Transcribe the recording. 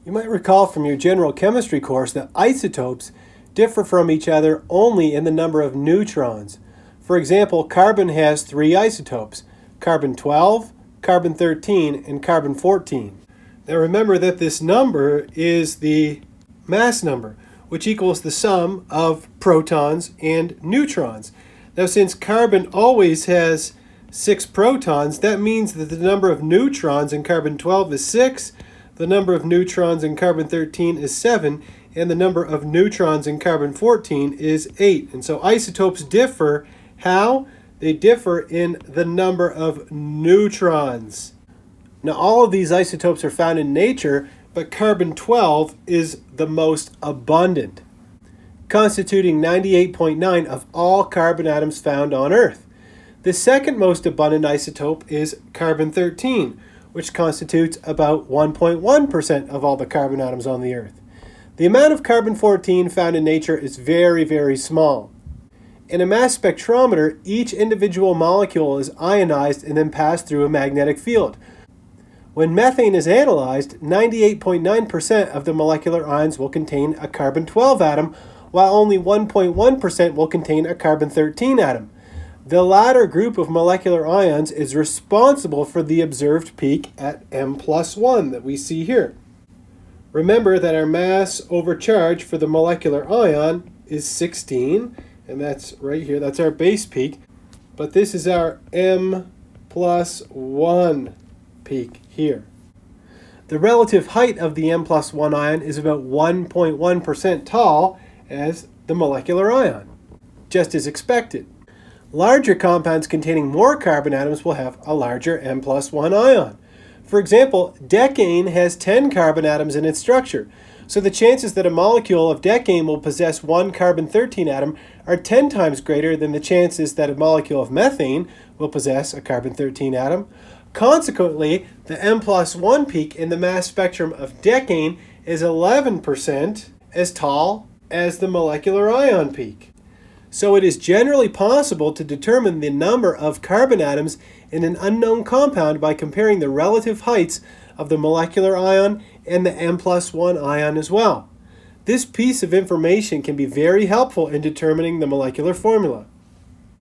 You might recall from your general chemistry course that isotopes differ from each other only in the number of neutrons. For example, carbon has 3 isotopes: carbon-12, carbon-13, and carbon-14. Now remember that this number is the mass number, which equals the sum of protons and neutrons. Now since carbon always has 6 protons, that means that the number of neutrons in carbon-12 is 6, the number of neutrons in carbon-13 is 7, and the number of neutrons in carbon-14 is 8. And so isotopes differ. How? They differ in the number of neutrons. Now all of these isotopes are found in nature, but carbon-12 is the most abundant, constituting 98.9% of all carbon atoms found on Earth. The second most abundant isotope is carbon-13, which constitutes about 1.1% of all the carbon atoms on the Earth. The amount of carbon-14 found in nature is very, very small. In a mass spectrometer, each individual molecule is ionized and then passed through a magnetic field. When methane is analyzed, 98.9% of the molecular ions will contain a carbon-12 atom, while only 1.1% will contain a carbon-13 atom. The latter group of molecular ions is responsible for the observed peak at M+1 that we see here. Remember that our mass over charge for the molecular ion is 16, and that's right here, that's our base peak, but this is our M+1 peak here. The relative height of the M+1 ion is about 1.1% tall as the molecular ion, just as expected. Larger compounds containing more carbon atoms will have a larger M+1 ion. For example, decane has 10 carbon atoms in its structure, so the chances that a molecule of decane will possess one carbon-13 atom are 10 times greater than the chances that a molecule of methane will possess a carbon-13 atom. Consequently, the M+1 peak in the mass spectrum of decane is 11% as tall as the molecular ion peak. So it is generally possible to determine the number of carbon atoms in an unknown compound by comparing the relative heights of the molecular ion and the M+1 ion as well. This piece of information can be very helpful in determining the molecular formula.